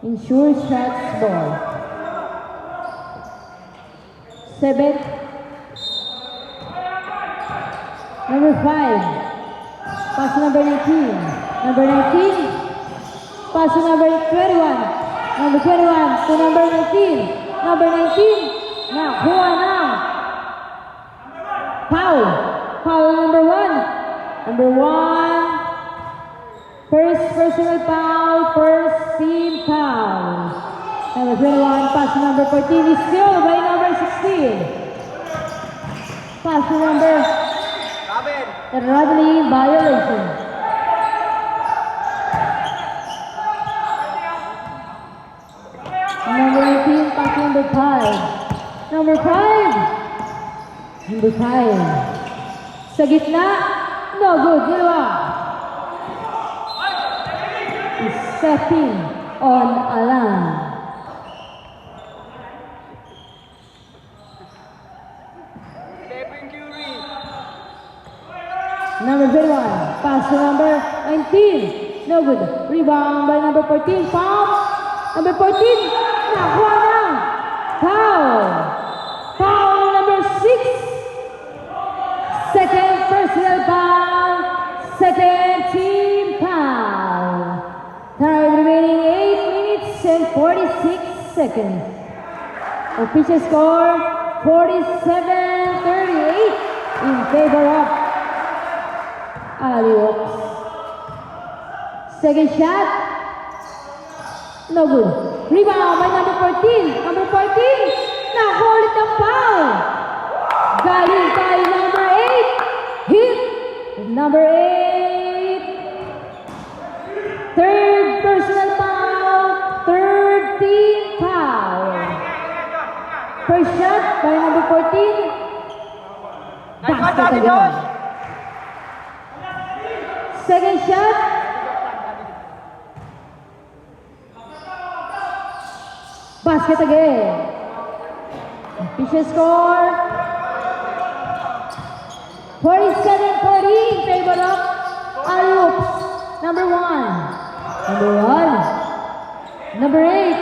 Ensure shots ball. 7. Number 5. Pass to number 19. Number 19. Pass to number 21. Number 21 to number 19. Number 19. Nakuha na. Foul. Foul number 1. Number 1. First personal foul. First team foul. Number 21. Pass to number 14 is still by number 16. Pass to number Radley violation. Number 18, pass to number 5. Number 5. Number 5. Sa gitna, no good, dalawa. Stepping on Alan. Number 21, pass to number 19. No good. Rebound by number 14. Foul. Number 14. Nakuha na. Foul. Foul number 6. Second personal foul. Second team foul. Time remaining 8 minutes and 46 seconds. Official score 47-38 in favor of Alley-oops. Second shot. No good. Rebound by number 14. Number 14. Nakuha ulit ang foul. Galing kay number 8. Hit. Number 8. Third personal foul. Third team foul. First shot by number 14. Basket again. Second shot. Basket again. Official score 47-40 in favor of Alley-oops. Number 1. Number 1. Number 8.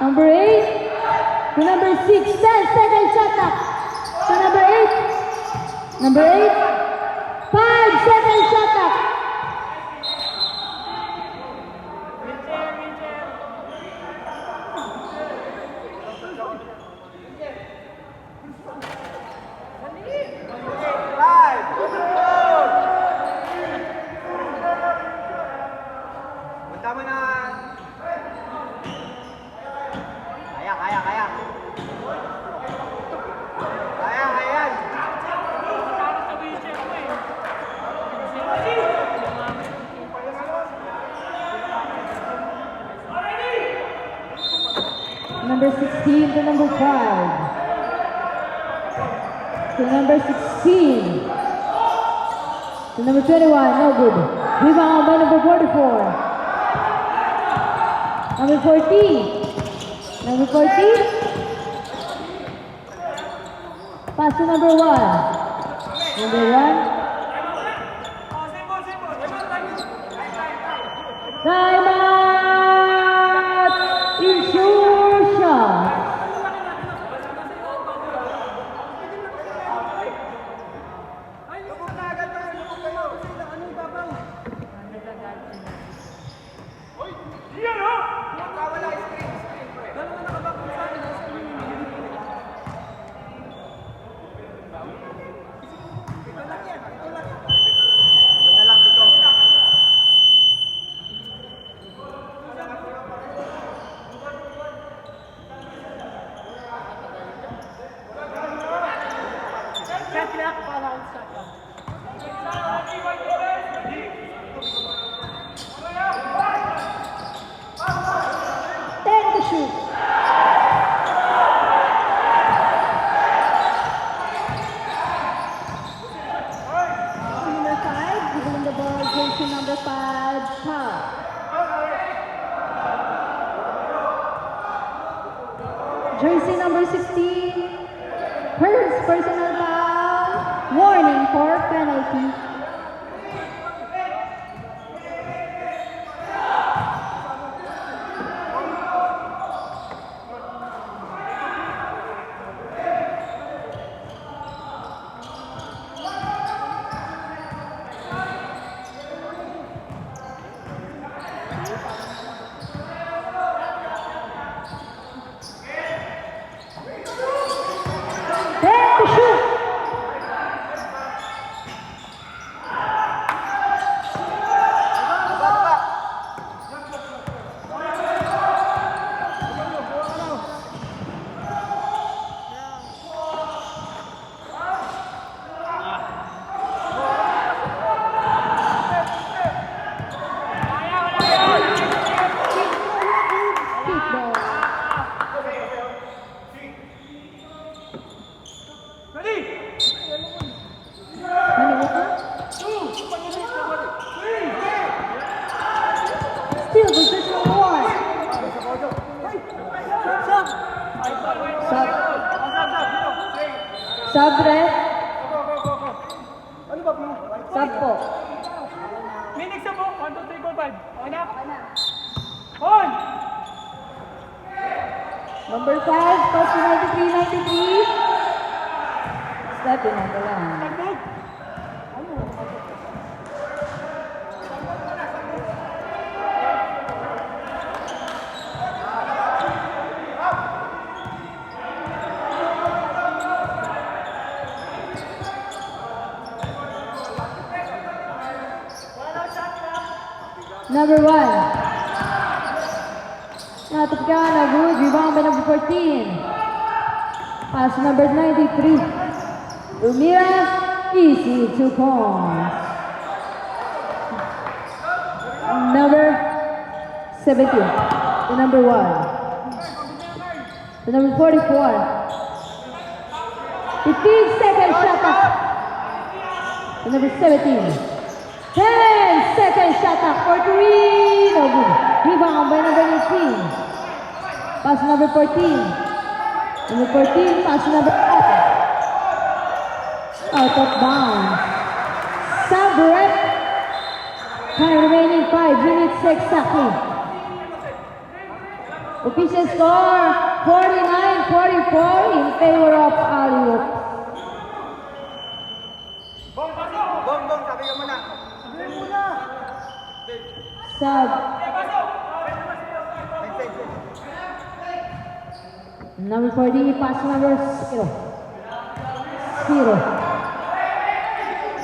Number 8. To number 6. 10 second shot up. To number 8. Number 8. 5 second shot up. Tama na. Kaya. Kaya. Number 16 to number 5. To number 16. To number 21, no good. Rebound by number 44. Number 14. Number 14. Pass to number 1. Number 1. Time out! Ensure shot. Shoot. Number 5, dribbling the ball, jersey number 5, foul. Jersey number 16, first personal foul, warning for penalty. Sabre. Ano ba? Sab po. Minix mo. 1, 2, 3, 4, 5. Okay na? On! Number 5, pass to 93. Step in ang lang. Tagbog! Number 1. Natapkana, good. Rebound by number 14. Pass number 93. Umira, easy 2 points. Number 17. To number 1. To number 44. 15 seconds shot up. To number 17. 10 seconds shot up for 3. No good. Rebound by number 18. Pass number 14. Number 14, pass number 5. Out of bounds. Sub-rep. Time remaining 5 minutes exactly. Official score 49-44 in favor of Hollywood. Bong, sabi ka muna. Sub. Number 40, pass number 0.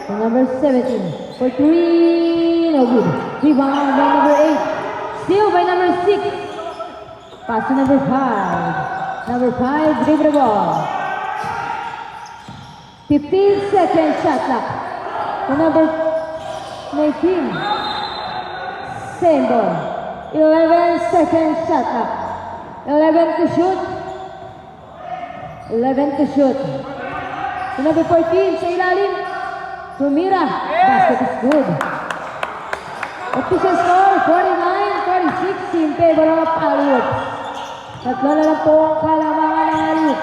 To number 17. For 3, no good. Rebound by number 8. Steal by number 6. Pass to number 5. Number 5, dribble the ball. 15 seconds shot clock. To number 19. Same ball. 11 seconds shot clock. 11 to shoot. 11 to shoot. To number 14 sa ilalim. Tumira. Basket is good. Official score 49-46 in favor of Hollywood. Tatlo na lang po ang kalamangan ng Hollywood.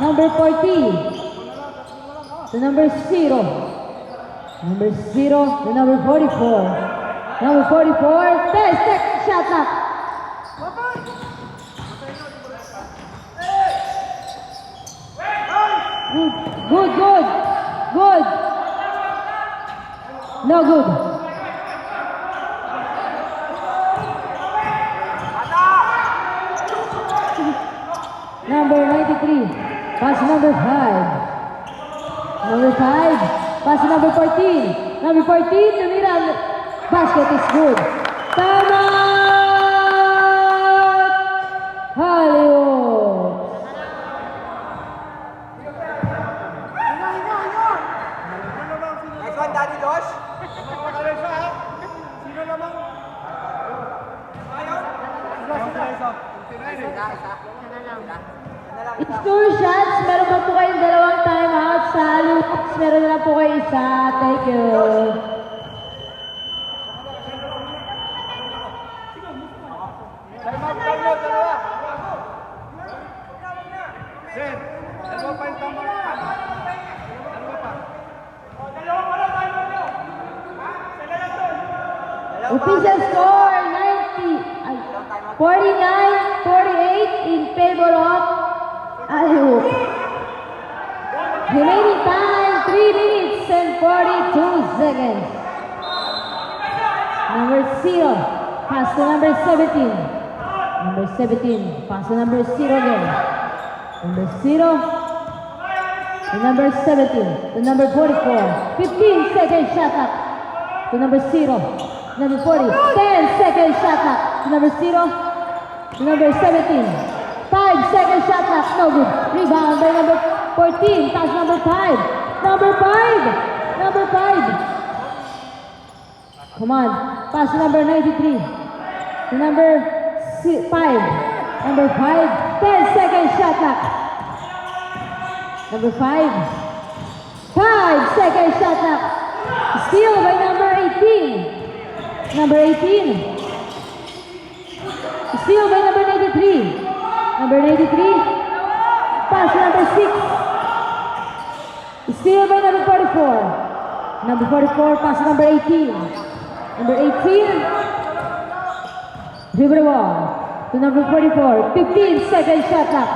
Number 40. To number 0. Number 0 to number 44. Number 44. 10 seconds shot clock. Good. No good. Number 93. Pass number 5. Number 5. Pass number 14. Number 14. Tumira. Basket is good. Tama! Hollywood. Next one, Daddy Josh. Sino naman? It's 2 shots. Meron pa po kayong 2 timeout sa Hollywood. Meron na lang po kayo isa. Thank you. Dalawa. Sen, dalawa pa yung tama. Dalawa pa. Official score 49-48 in favor of Hollywood. Remaining time 3 minutes and 42 seconds. Number 0, pass to number 17. Number 17, pass to number 0 again. Number 0 to number 17, to number 44. 15 seconds shot up to number 0. Number 40, 10 seconds shot clock to number 0, to number 17. 5 seconds shot clock, no good. Rebound by number 14, pass number 5. Number 5, number 5. Come on, pass number 93, to number 5. Number 5, 10 seconds shot clock. Number 5, 5 seconds shot clock. Steal by number 18. Number 18. Steal by number 93. Number 93. Pass number 6. Steal by number 44. Number 44, pass to number 18. Number 18, dribble the ball to number 44. 15 second shot clock.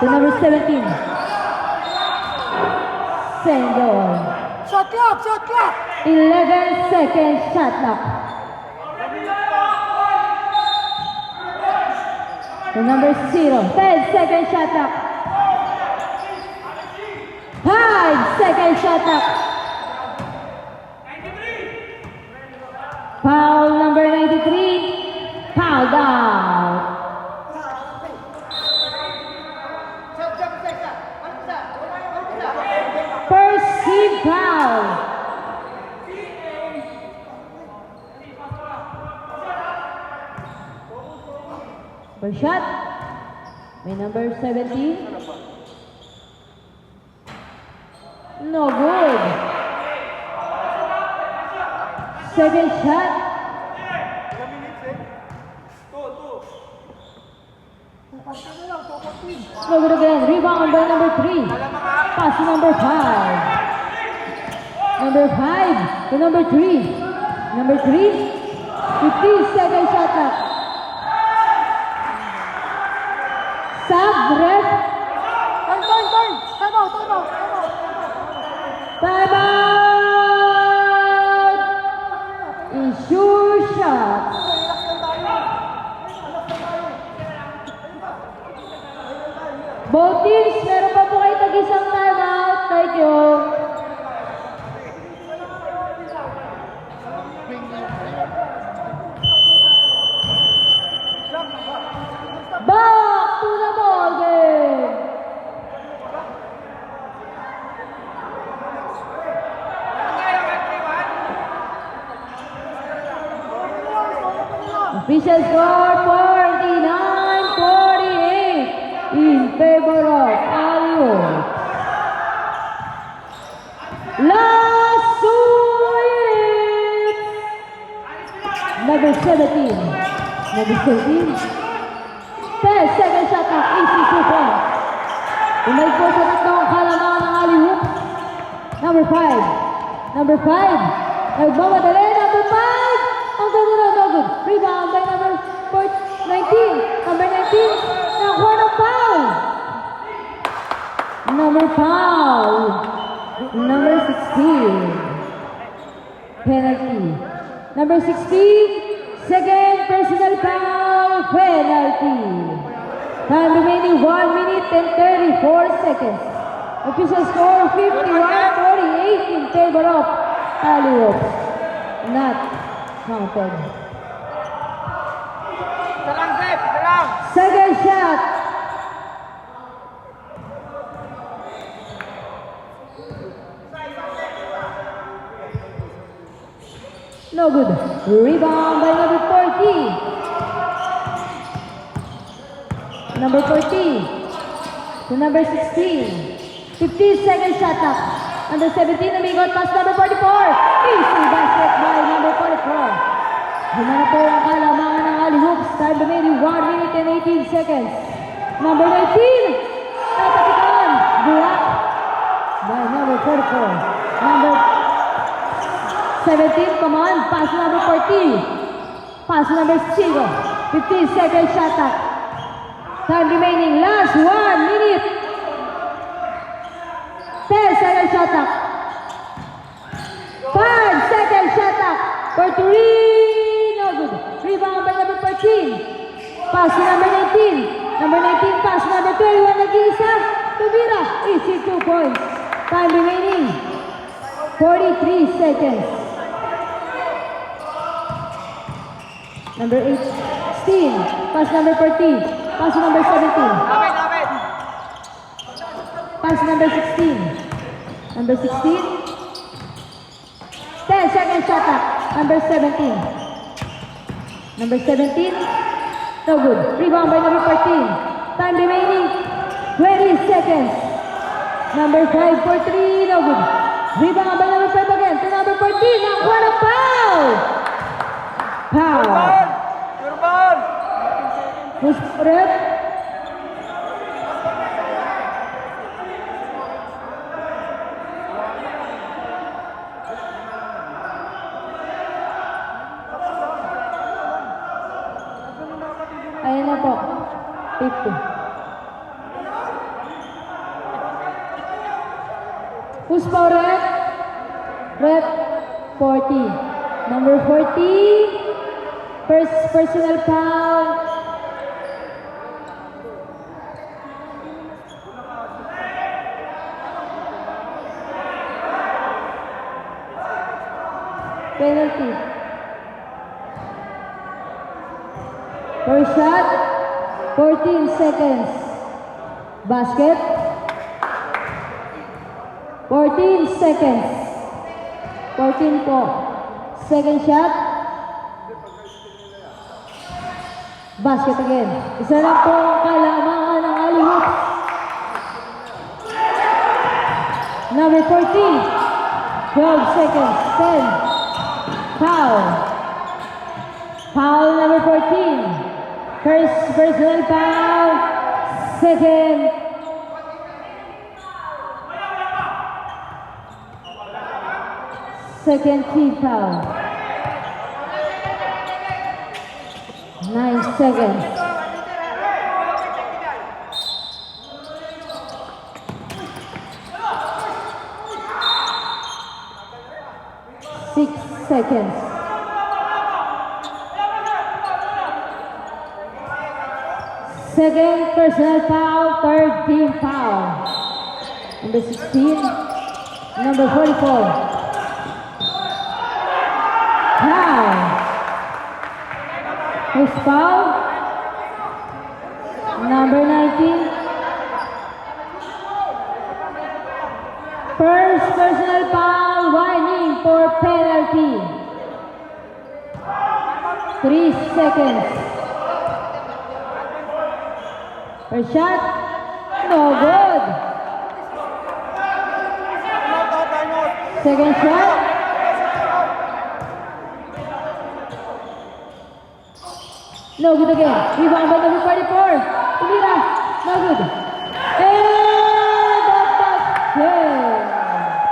To number 17. Single. Shot clock, shot clock. 11 second shot clock. To number 0. 10 second shot clock. 5 second shot clock. Foul number 93. Foul out. Perceived foul. First shot. May number 17. No good. Second shot. Ilang minutes eh? 2. No good again. Rebound by number 3. Pass to number 5. Number 5 to number 3. Number 3. 15 second shot clock. Sub ref. Turn. Time out. Time out. Issue shot. Both teams, meron pa po kayo tag-isang time out. Thank you. Back to the ball game. Official score 49-48 in favor of Alio. Last 2 minutes. Number 17. Number 17. 10 second shot clock. Easy 2 points. Umay po sa tatlong kalamangan ng Alio. Number 5. Number 5. Nagmamadali. Number 5. Ang ganda na good. Rebound by number 19. Number 19. Nakuha ng foul. Number foul. Number 16. Penalty. Number 16. Second personal foul. Penalty. Time remaining 1 minute and 34 seconds. Official score 51-48 in favor of Alliot. Not counted. Isa lang, Zep! Isa lang! Second shot. No good. Rebound by number 40. Number 40 to number 16. 15 second shot clock. Number 17 umigot pass number 44. Easy basket by number 44. Humana po ang kalamangan ng Ali Hoops. Time remaining 1 minute and 18 seconds. Number 19. Tatapitan. Block by number 44. Number 17, come on. Pass number 40. Pass number 0. 15 second shot clock. Time remaining last 1 minute. 10 second shot clock. 5 second shot clock. For 3. No good. Rebound by number 14. Pass to number 19. Number 19 pass number 21. Nag-iisa. Tumira. Easy 2 points. Time remaining 43 seconds. Number 16. Pass number 14. Pass to number 17. Lapit! Pass number 16. Number 16. 10 second shot clock. Number 17. Number 17. No good. Rebound by number 14. Time remaining 20 seconds. Number 5 for 3. No good. Rebound by number 5 again. To number 14. Now what a foul! Foul. Turban! Who's ref? 50. Who's foul rep? Rep 40. Number 40. First personal foul. Penalty. First shot, 14 seconds. Basket. 14 seconds. 14 po. Second shot. Basket again. Isa lang po ang kalamangan ng alley hoops. Number 14. 12 seconds. 10. Foul. Foul number 14. First personal foul. Second. Second team foul. 9 seconds. Six seconds. Second personal foul, third team foul. Number 16, number 44. Foul. Who's foul? Number 19. First personal foul, warning for penalty. 3 seconds. First shot, no good. Second shot. No good again. Rebound by number 44. Tumira. No good. And